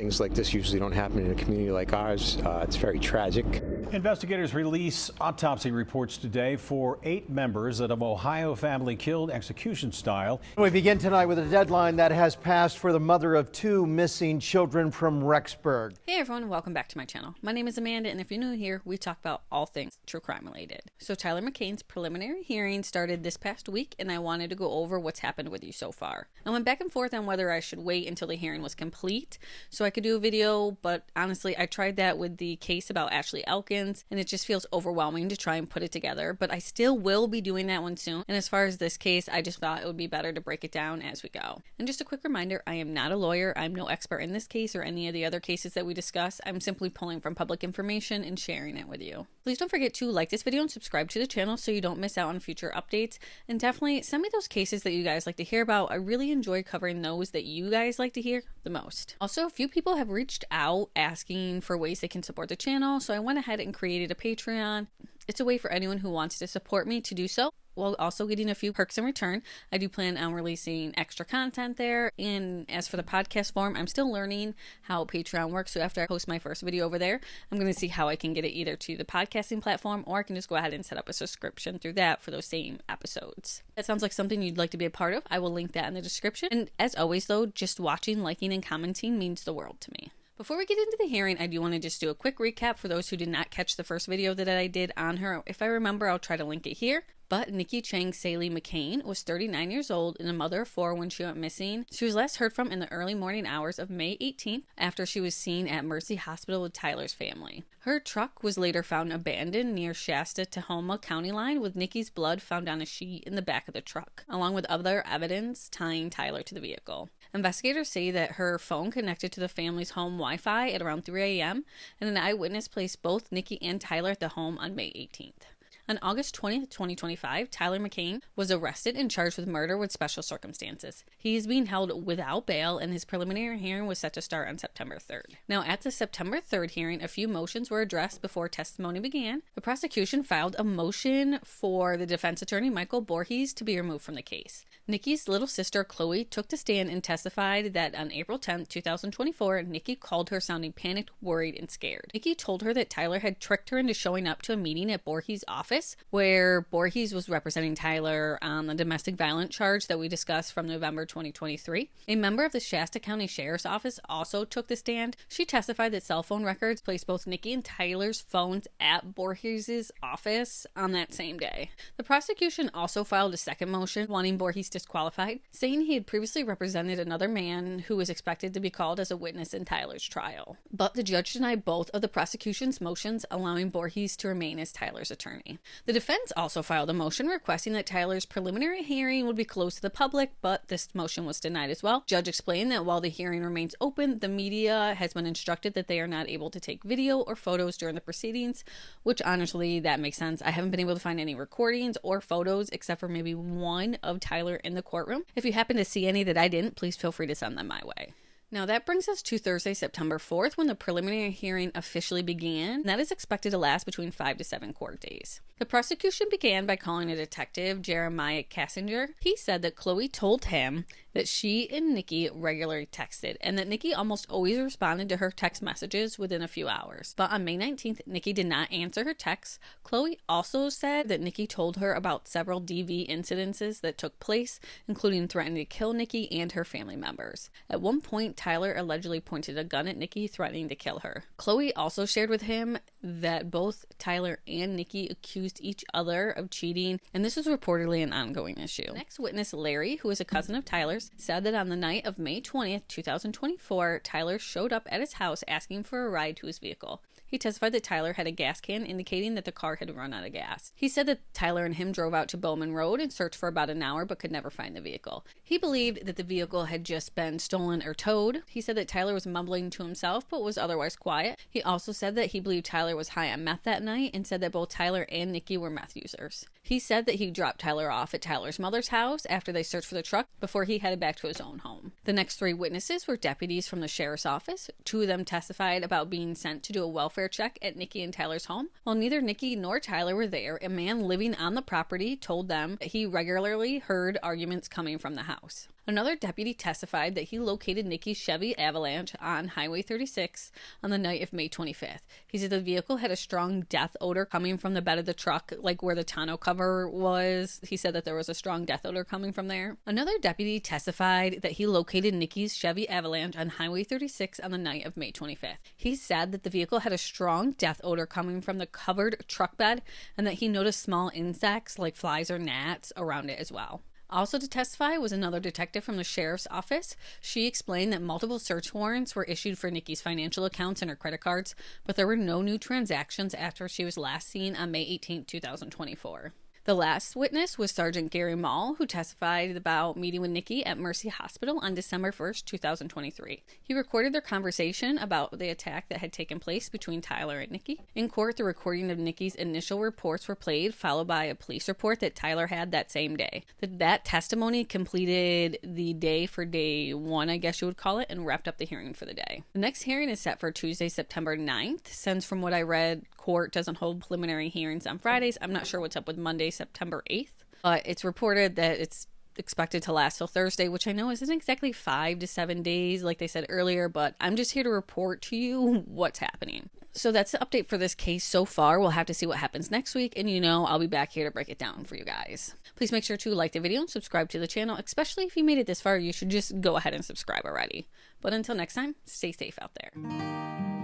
Things like this usually don't happen in a community like ours. It's very tragic. Investigators release autopsy reports today for 8 members of an Ohio family killed execution style. We begin tonight with a deadline that has passed for the mother of 2 missing children from Rexburg. Hey everyone, welcome back to my channel. My name is Amanda, and if you're new here, we talk about all things true crime related. So Tyler McCain's preliminary hearing started this past week, and I wanted to go over what's happened with you so far. I went back and forth on whether I should wait until the hearing was complete so I could do a video, but honestly, I tried that with the case about Ashley Elkins, and it just feels overwhelming to try and put it together, but I still will be doing that one soon. And as far as this case, I just thought it would be better to break it down as we go. And just a quick reminder, I am not a lawyer. I'm no expert in this case or any of the other cases that we discuss. I'm simply pulling from public information and sharing it with you. Please don't forget to like this video and subscribe to the channel so you don't miss out on future updates. And definitely send me those cases that you guys like to hear about. I really enjoy covering those that you guys like to hear the most. Also, a few people have reached out asking for ways they can support the channel, so I went ahead and created a Patreon. It's a way for anyone who wants to support me to do so, while also getting a few perks in return. I do plan on releasing extra content there. And as for the podcast form, I'm still learning how Patreon works. So after I post my first video over there, I'm going to see how I can get it either to the podcasting platform, or I can just go ahead and set up a subscription through that for those same episodes. That sounds like something you'd like to be a part of. I will link that in the description. And as always though, just watching, liking, and commenting means the world to me. Before we get into the hearing, I do want to just do a quick recap for those who did not catch the first video that I did on her. If I remember, I'll try to link it here. But Nikki Cheng Saelee-McCain was 39 years old and a mother of 4 when she went missing. She was last heard from in the early morning hours of May 18th after she was seen at Mercy Hospital with Tyler's family. Her truck was later found abandoned near Shasta-Tahoma County line, with Nikki's blood found on a sheet in the back of the truck, along with other evidence tying Tyler to the vehicle. Investigators say that her phone connected to the family's home Wi-Fi at around 3 a.m. and an eyewitness placed both Nikki and Tyler at the home on May 18th. On August 20th, 2025, Tyler McCain was arrested and charged with murder with special circumstances. He is being held without bail, and his preliminary hearing was set to start on September 3rd. Now, at the September 3rd hearing, a few motions were addressed before testimony began. The prosecution filed a motion for the defense attorney, Michael Voorhees, to be removed from the case. Nikki's little sister, Chloe, took the stand and testified that on April 10th, 2024, Nikki called her sounding panicked, worried, and scared. Nikki told her that Tyler had tricked her into showing up to a meeting at Voorhees' office, where Voorhees was representing Tyler on the domestic violence charge that we discussed from November 2023. A member of the Shasta County Sheriff's Office also took the stand. She testified that cell phone records placed both Nikki and Tyler's phones at Voorhees' office on that same day. The prosecution also filed a second motion wanting Voorhees disqualified, saying he had previously represented another man who was expected to be called as a witness in Tyler's trial. But the judge denied both of the prosecution's motions, allowing Voorhees to remain as Tyler's attorney. The defense also filed a motion requesting that Tyler's preliminary hearing would be closed to the public, but this motion was denied as well. The judge explained that while the hearing remains open, the media has been instructed that they are not able to take video or photos during the proceedings, which honestly, that makes sense. I haven't been able to find any recordings or photos except for maybe one of Tyler in the courtroom. If you happen to see any that I didn't, please feel free to send them my way. Now that brings us to Thursday, September 4th, when the preliminary hearing officially began. That is expected to last between 5 to 7 court days. The prosecution began by calling a detective, Jeremiah Kassinger. He said that Chloe told him that she and Nikki regularly texted, and that Nikki almost always responded to her text messages within a few hours. But on May 19th, Nikki did not answer her texts. Chloe also said that Nikki told her about several DV incidences that took place, including threatening to kill Nikki and her family members. At one point, Tyler allegedly pointed a gun at Nikki, threatening to kill her. Chloe also shared with him that both Tyler and Nikki accused each other of cheating, and this was reportedly an ongoing issue. The next witness, Larry, who is a cousin of Tyler's, said that on the night of May 20th, 2024, Tyler showed up at his house asking for a ride to his vehicle. He testified that Tyler had a gas can, indicating that the car had run out of gas. He said that Tyler and him drove out to Bowman Road and searched for about an hour but could never find the vehicle. He believed that the vehicle had just been stolen or towed. He said that Tyler was mumbling to himself but was otherwise quiet. He also said that he believed Tyler was high on meth that night and said that both Tyler and Nikki were meth users. He said that he dropped Tyler off at Tyler's mother's house after they searched for the truck before he headed back to his own home. The next 3 witnesses were deputies from the sheriff's office. 2 of them testified about being sent to do a welfare check at Nikki and Tyler's home. While neither Nikki nor Tyler were there, a man living on the property told them that he regularly heard arguments coming from the house. Another deputy testified that he located Nikki's Chevy Avalanche on Highway 36 on the night of May 25th. He said the vehicle had a strong death odor coming from the bed of the truck, like where the tonneau cover was. He said that there was a strong death odor coming from there. Another deputy testified that he located Nikki's Chevy Avalanche on Highway 36 on the night of May 25th. He said that the vehicle had a strong death odor coming from the covered truck bed and that he noticed small insects like flies or gnats around it as well. Also to testify was another detective from the sheriff's office. She explained that multiple search warrants were issued for Nikki's financial accounts and her credit cards, but there were no new transactions after she was last seen on May 18, 2024. The last witness was Sergeant Gary Mall, who testified about meeting with Nikki at Mercy Hospital on December 1st, 2023. He recorded their conversation about the attack that had taken place between Tyler and Nikki. In court, the recording of Nikki's initial reports were played, followed by a police report that Tyler had that same day. That testimony completed the day for day one, I guess you would call it, and wrapped up the hearing for the day. The next hearing is set for Tuesday, September 9th. Since from what I read, court doesn't hold preliminary hearings on Fridays. I'm not sure what's up with Monday, September 8th, but it's reported that it's expected to last till Thursday, which I know isn't exactly 5 to 7 days like they said earlier, but I'm just here to report to you what's happening. So that's the update for this case so far. We'll have to see what happens next week, and I'll be back here to break it down for you guys. Please make sure to like the video and subscribe to the channel, especially if you made it this far. You should just go ahead and subscribe already. But until next time, stay safe out there.